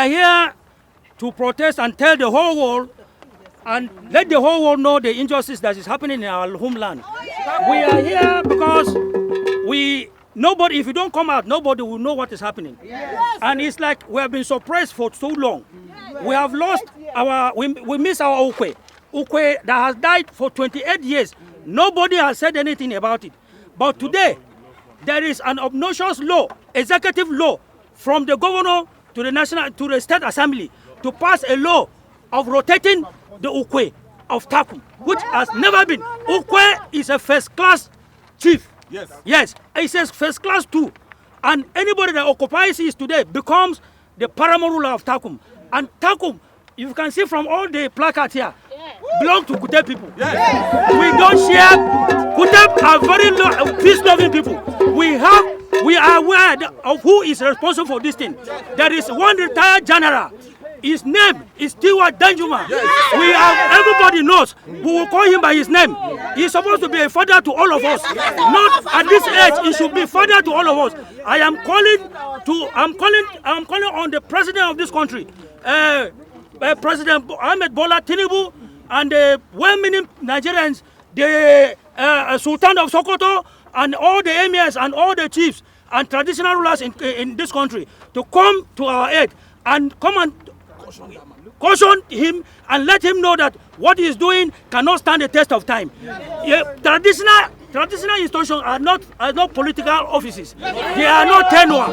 are here to protest and tell the whole world and let the whole world know the injustice that is happening in our homeland. We are here because nobody, if you don't come out, nobody will know what is happening. Yes. And it's like we have been suppressed for so long. Yes. We have lost we miss our Ukwe. Ukwe that has died for 28 years. Nobody has said anything about it. But today, there is an obnoxious law, executive law, from the governor to the state assembly to pass a law of rotating the Ukwe of Takum, which has never been. Ukwe is a first-class chief. Yes. Yes, he says first class too. And anybody that occupies it today becomes the paramount ruler of Takum. And Takum, you can see from all the placards here, belong to Kuteb people. Yes. We don't share. Kuteb are very peace-loving people. We are aware of who is responsible for this thing. There is one retired general. His name is Tiwa Danjuma. Yes. Everybody knows. We will call him by his name. He's supposed to be a father to all of us. Not at this age, he should be father to all of us. I'm calling on the president of this country, President Ahmed Bola Tinubu, and the well-meaning Nigerians, the Sultan of Sokoto, and all the emirs and all the chiefs and traditional rulers in this country to come to our aid and come and caution him and let him know that what he is doing cannot stand the test of time. Traditional institutions are not political offices. They are not tenure.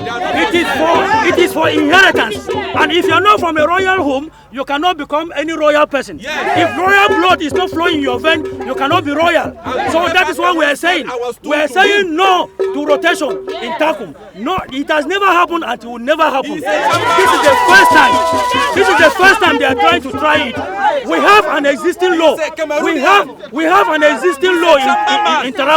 It is for inheritance. And if you are not from a royal home, you cannot become any royal person. If royal blood is not flowing in your vein, you cannot be royal. So that is what we are saying. We are saying no to rotation in Takum. No, it has never happened and it will never happen. This is the first time. This is the first time they are trying to try it. We have an existing law. We have an existing law in Taraba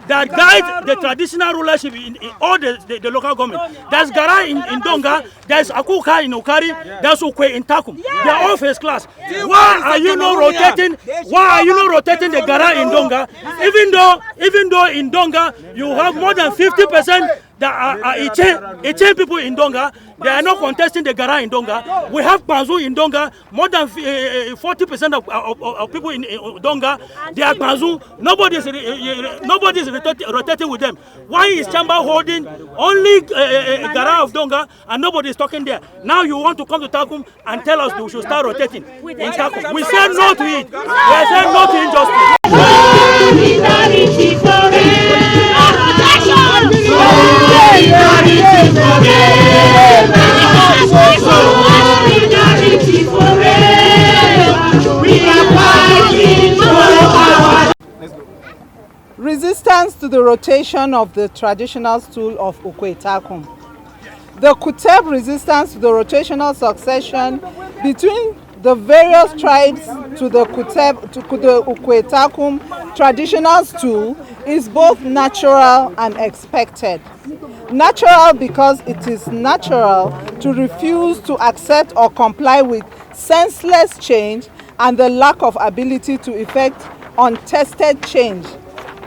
that guides the traditional rulership in all the local government. There's Gara in Donga, there's Akuka in Ukari, there's Ukwe in Takum. They are all first class. Why are you not rotating? Why are you not rotating the Gara in Donga? Even though in Donga you have more than 50% that are Ichen people in Donga, they are not contesting the Gara in Donga. We have Panzu in Donga, more than 40% of people in Donga, they are Panzu. Nobody is rotating with them. Why is Chamba holding only Gara of Donga and nobody is talking there? Now you want to come to Takum and tell us we should start rotating in Takum. We say no to it. We are saying no to injustice. Resistance to the rotation of the traditional stool of Ukwe Takum. The Kuteb resistance to the rotational succession between the various tribes to the Ukwe Takum traditional stool is both natural and expected. Natural because it is natural to refuse to accept or comply with senseless change and the lack of ability to effect untested change,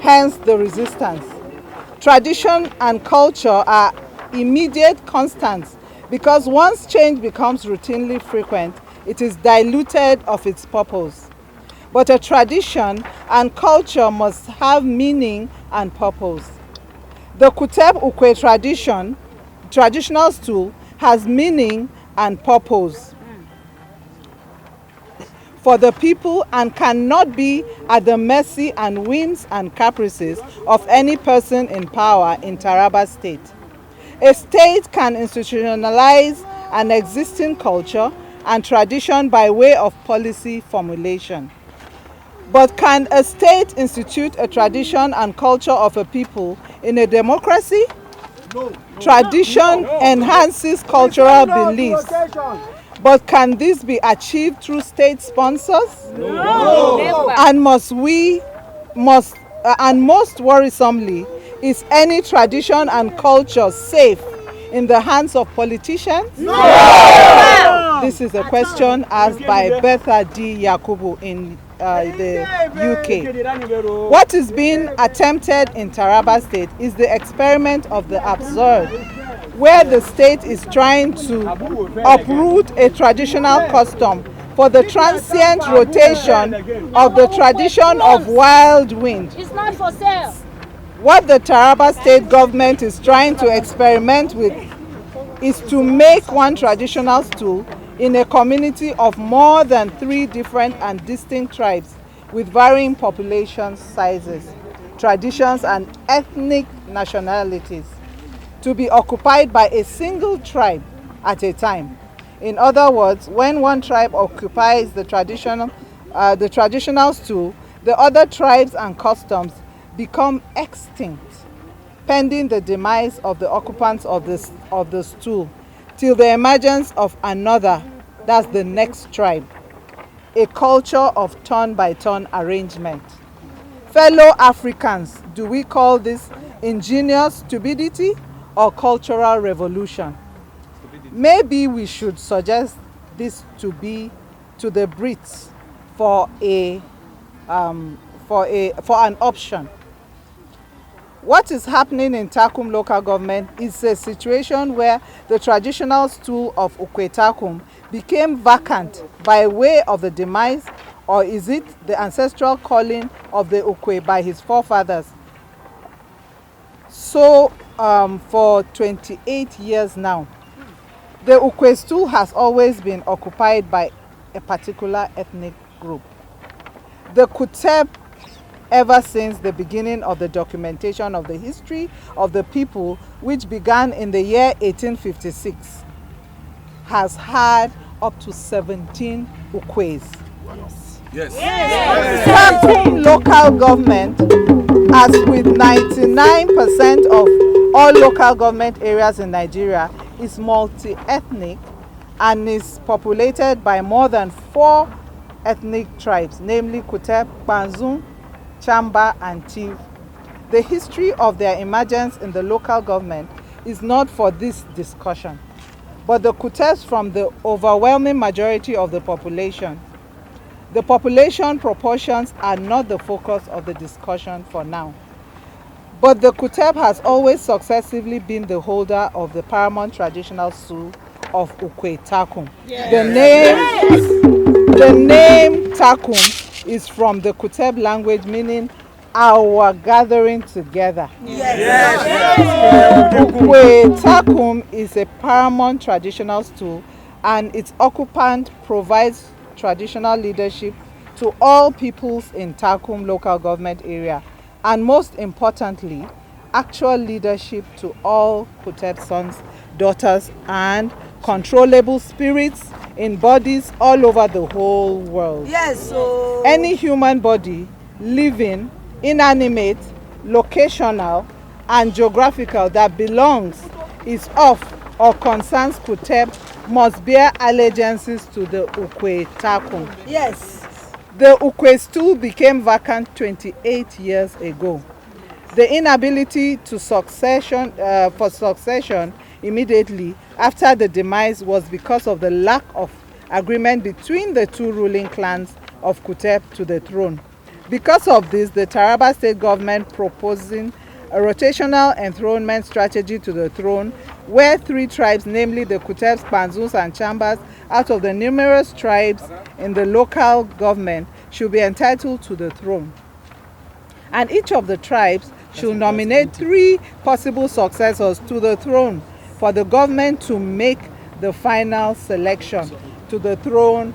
hence the resistance. Tradition and culture are immediate constants because once change becomes routinely frequent, it is diluted of its purpose. But a tradition and culture must have meaning and purpose. The Kuteb Ukwe traditional stool has meaning and purpose for the people and cannot be at the mercy and whims and caprices of any person in power in Taraba State. A state can institutionalize an existing culture and tradition by way of policy formulation. But can a state institute a tradition and culture of a people in a democracy? Tradition enhances cultural beliefs. But can this be achieved through state sponsors? No. And most worrisomely, is any tradition and culture safe in the hands of politicians? No. This is a question asked by Bertha D. Yakubu in the UK. What is being attempted in Taraba State is the experiment of the absurd, where the state is trying to uproot a traditional custom for the transient rotation of the tradition of wild wind. It's not for sale. What the Taraba state government is trying to experiment with is to make one traditional stool in a community of more than 3 different and distinct tribes with varying population sizes, traditions and ethnic nationalities, to be occupied by a single tribe at a time. In other words, when one tribe occupies the traditional stool, the other tribes and customs become extinct, pending the demise of the occupants of the stool, till the emergence of another, that's the next tribe. A culture of turn-by-turn arrangement. Fellow Africans, do we call this ingenious stupidity or cultural revolution? Maybe we should suggest this to be to the Brits for an option. What is happening in Takum local government is a situation where the traditional stool of Ukwe Takum became vacant by way of the demise, or is it the ancestral calling of the Ukwe by his forefathers? So for 28 years now, the Ukwe stool has always been occupied by a particular ethnic group. The Kuteb, ever since the beginning of the documentation of the history of the people, which began in the year 1856, has had up to 17 Ukwes. Yes. Takum local government, as with 99% of all local government areas in Nigeria, is multi-ethnic and is populated by more than 4 ethnic tribes, namely Kuteb, Kpanzun, Chamba and Tiv. The history of their emergence in the local government is not for this discussion, but the Kutebs from the overwhelming majority of the population. The population proportions are not the focus of the discussion for now. But the Kuteb has always successively been the holder of the paramount traditional stool of Ukwe Takum. Yes. The name Takum is from the Kuteb language meaning our gathering together. Ukwe Takum is a paramount traditional stool, and its occupant provides traditional leadership to all peoples in Takum local government area, and most importantly, actual leadership to all Kuteb sons, daughters, and controllable spirits in bodies all over the whole world. Yes. So any human body, living, inanimate, locational, and geographical that belongs, is of, or concerns Kuteb must bear allegiances to the Ukwe Takum. yes. The Ukwe stool became vacant 28 years ago. The inability to succession immediately after the demise was because of the lack of agreement between the 2 ruling clans of Kuteb to the throne. Because of this, the Taraba state government proposing a rotational enthronement strategy to the throne, where 3 tribes, namely the Kutebs, Kpanzuns, and Chambas, out of the numerous tribes in the local government, should be entitled to the throne. And each of the tribes should nominate 3 possible successors to the throne for the government to make the final selection to the throne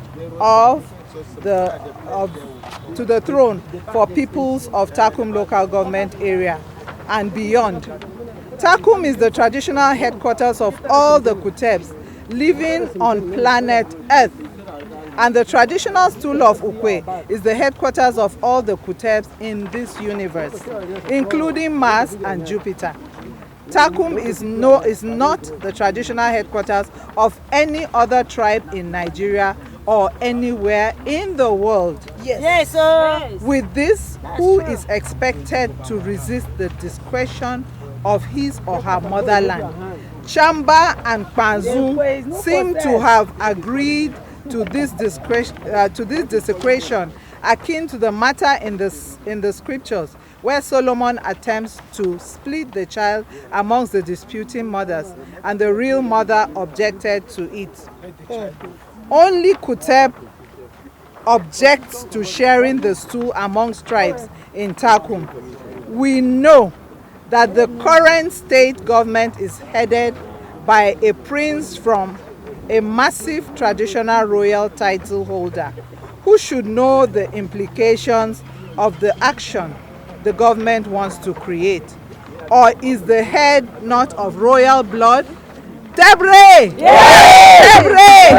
for peoples of Takum local government area and beyond. Takum is the traditional headquarters of all the Kutebs living on planet Earth, and the traditional stool of Ukwe is the headquarters of all the Kutebs in this universe, including Mars and Jupiter. Takum is not the traditional headquarters of any other tribe in Nigeria or anywhere in the world. Yes, sir. With this, who is expected to resist the discretion of his or her motherland? Chamba and Kpanzu seem to have agreed to this desecration, akin to the matter in the scriptures, where Solomon attempts to split the child amongst the disputing mothers, and the real mother objected to it. Only Kuteb objects to sharing the stool amongst tribes in Takum. We know that the current state government is headed by a prince from a massive traditional royal title holder who should know the implications of the action the government wants to create. Or is the head not of royal blood? Debre! Debre!